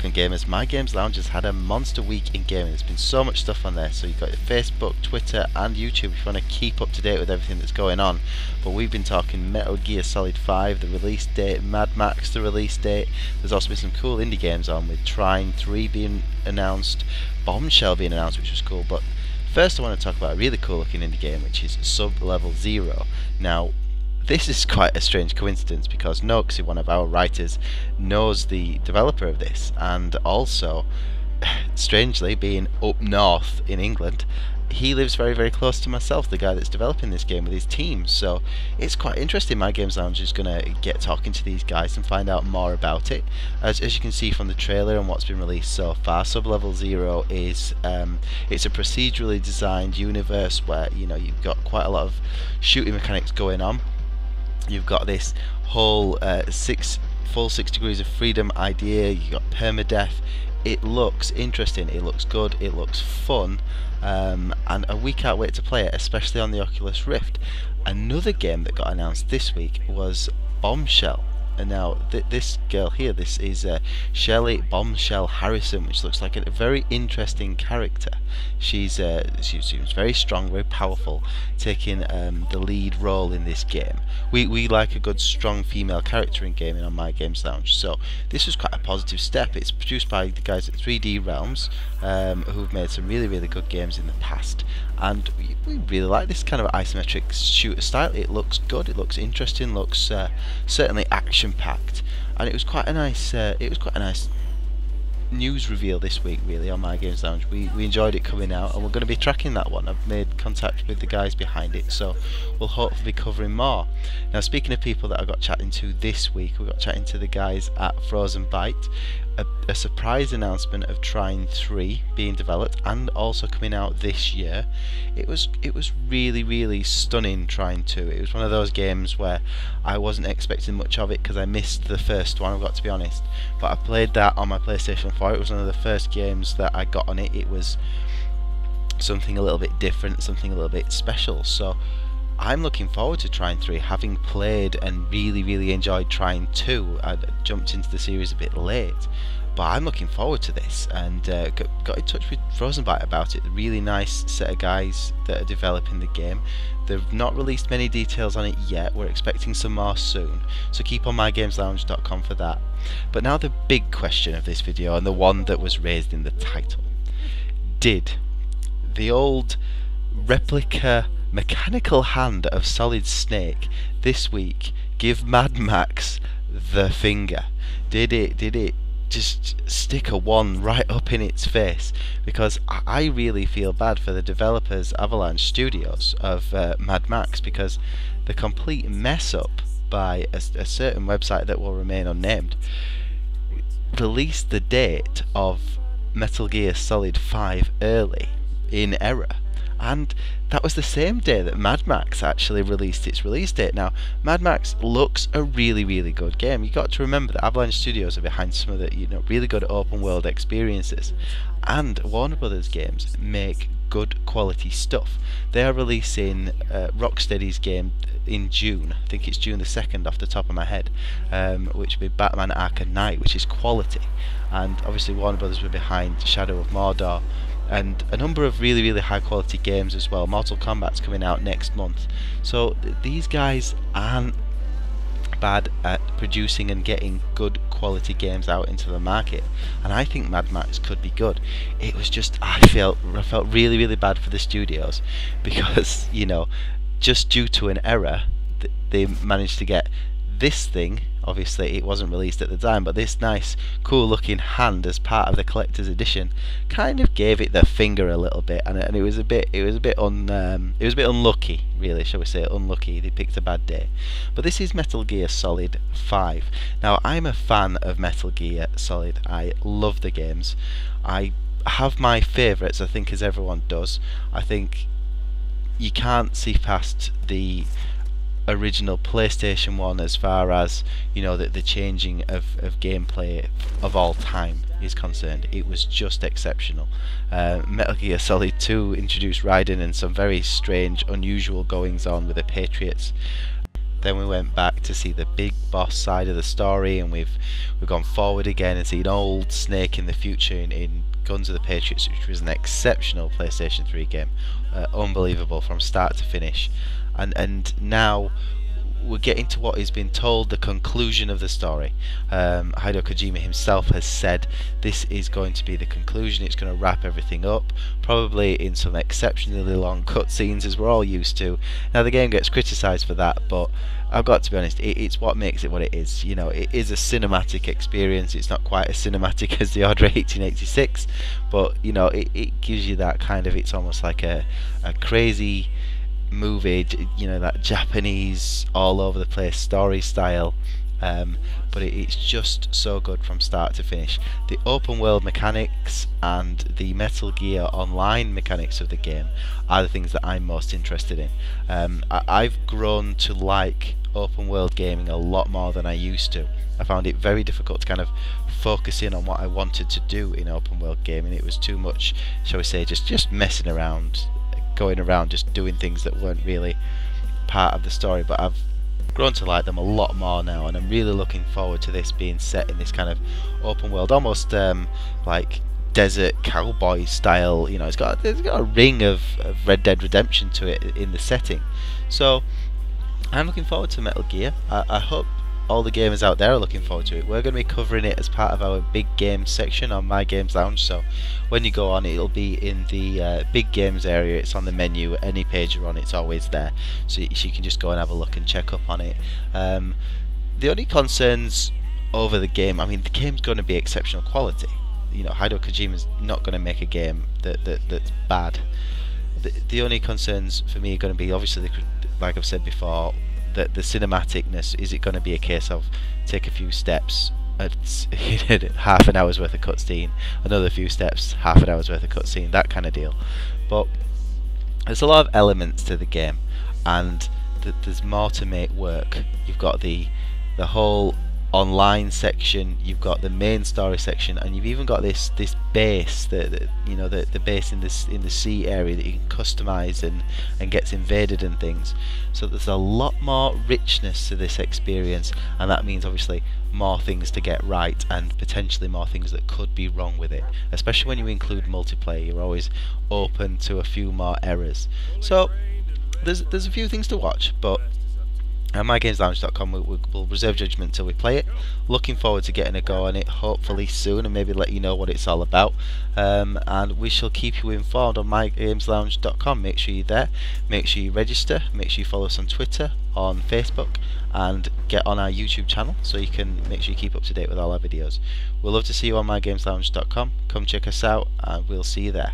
welcome gamers. My Games Lounge has had a monster week in gaming. There's been so much stuff on there, so you've got your Facebook, Twitter and YouTube if you want to keep up to date with everything that's going on. But we've been talking Metal Gear Solid 5, the release date, Mad Max, the release date. There's also been some cool indie games on, with Trine 3 being announced, BombShell being announced, which was cool. But first I want to talk about a really cool looking indie game, which is Sublevel Zero. Now, this is quite a strange coincidence because Noxy, one of our writers, knows the developer of this, and also, strangely, being up north in England, he lives very, very close to myself, the guy that's developing this game with his team. So it's quite interesting. My Games Lounge is going to get talking to these guys and find out more about it. As you can see from the trailer and what's been released so far, Sublevel Zero is it's a procedurally designed universe where you've got quite a lot of shooting mechanics going on. You've got this whole full 6 degrees of freedom idea. You've got permadeath. It looks interesting, it looks good, it looks fun, and we can't wait to play it, especially on the Oculus Rift. Another game that got announced this week was BombShell. And now this girl here, this is Shelley BombShell Harrison, which looks like a very interesting character. She seems very strong, very powerful, taking the lead role in this game. We like a good, strong female character in gaming on My Games Lounge, so this was quite a positive step. It's produced by the guys at 3D Realms, who've made some really, really good games in the past, and we really like this kind of isometric shooter style. It looks good, it looks interesting, looks certainly action-packed, and it was quite a nice news reveal this week, really, on My Games Lounge. We enjoyed it coming out, and we're going to be tracking that one. I've made contact with the guys behind it, so we'll hopefully be covering more. Now, speaking of people that I got chatting to this week, we got chatting to the guys at Frozen Byte. A surprise announcement of Trine 3 being developed and also coming out this year. It was really, really stunning, Trine 2. It was one of those games where I wasn't expecting much of it because I missed the first one, I've got to be honest. But I played that on my PlayStation 4. It was one of the first games that I got on it. It was something a little bit different, something a little bit special. So I'm looking forward to Trine 3, having played and really, really enjoyed Trine 2. I jumped into the series a bit late, but I'm looking forward to this, and got in touch with Frozen Byte about it. A really nice set of guys that are developing the game. They've not released many details on it yet. We're expecting some more soon, so keep on mygameslounge.com for that. But now the big question of this video, and the one that was raised in the title: did the old replica mechanical hand of Solid Snake this week give Mad Max the finger? Did it just stick a one right up in its face? Because I really feel bad for the developers, Avalanche Studios, of Mad Max, because the complete mess up by a certain website that will remain unnamed released the date of Metal Gear Solid 5 early in error. And that was the same day that Mad Max actually released its release date. Now, Mad Max looks a really, really good game. You've got to remember that Avalanche Studios are behind some of the really good open world experiences, and Warner Brothers games make good quality stuff. They are releasing Rocksteady's game in June. I think it's June the 2nd off the top of my head, which will be Batman Arkham Knight, which is quality. And obviously Warner Brothers were behind Shadow of Mordor and a number of really, really high quality games as well. Mortal Kombat's coming out next month. So these guys aren't bad at producing and getting good quality games out into the market, and I think Mad Max could be good. It was just, I felt really, really bad for the studios, because just due to an error they managed to get this thing. Obviously it wasn't released at the time, but this nice cool looking hand as part of the collector's edition kind of gave it the finger a little bit, and it was a bit unlucky, really, shall we say, unlucky. They picked a bad day. But this is Metal Gear Solid 5. Now, I'm a fan of Metal Gear Solid. I love the games. I have my favourites, I think, as everyone does. I think you can't see past the original PlayStation 1 as far as the changing of gameplay of all time is concerned. It was just exceptional. Metal Gear Solid 2 introduced Raiden and some very strange, unusual goings on with the Patriots. Then we went back to see the big boss side of the story, and we've gone forward again and seen old Snake in the future in Guns of the Patriots, which was an exceptional PlayStation 3 game, unbelievable from start to finish. And now we're getting to what has been told, the conclusion of the story. Hideo Kojima himself has said this is going to be the conclusion. It's going to wrap everything up, probably in some exceptionally long cutscenes, as we're all used to. Now, the game gets criticised for that, but I've got to be honest, it's what makes it what it is. You know, it is a cinematic experience. It's not quite as cinematic as the Order 1886, but you know, it gives you that kind of, it's almost like a crazy movie, you know, that Japanese all over the place story style, but it's just so good from start to finish. The open world mechanics and the Metal Gear Online mechanics of the game are the things that I'm most interested in. I've grown to like open world gaming a lot more than I used to. I found it very difficult to kind of focus in on what I wanted to do in open world gaming. It was too much, shall we say, just messing around, going around just doing things that weren't really part of the story. But I've grown to like them a lot more now, and I'm really looking forward to this being set in this kind of open world, almost like desert cowboy style. You know, it's got a ring of Red Dead Redemption to it in the setting. So I'm looking forward to Metal Gear. I hope all the gamers out there are looking forward to it. We're going to be covering it as part of our big games section on My Games Lounge, so when you go on, it'll be in the big games area. It's on the menu. Any page you're on, it's always there, so you can just go and have a look and check up on it. The only concerns over the game, I mean, the game's going to be exceptional quality. You know, Hideo Kojima's not going to make a game that's bad. The only concerns for me are going to be, obviously, like I've said before, that the cinematicness. Is it going to be a case of take a few steps, half an hour's worth of cutscene, another few steps, half an hour's worth of cutscene, that kind of deal? But there's a lot of elements to the game, and there's more to make work. You've got the whole online section, you've got the main story section, and you've even got this base, the base in the sea area that you can customize and gets invaded and things. So there's a lot more richness to this experience, and that means obviously more things to get right and potentially more things that could be wrong with it. Especially when you include multiplayer, you're always open to a few more errors. So there's a few things to watch, but at mygameslounge.com we'll reserve judgment until we play it. Looking forward to getting a go on it, hopefully soon, and maybe let you know what it's all about. And we shall keep you informed on mygameslounge.com. Make sure you're there, make sure you register, make sure you follow us on Twitter, on Facebook, and get on our YouTube channel so you can make sure you keep up to date with all our videos. We'd love to see you on mygameslounge.com. Come check us out, and we'll see you there.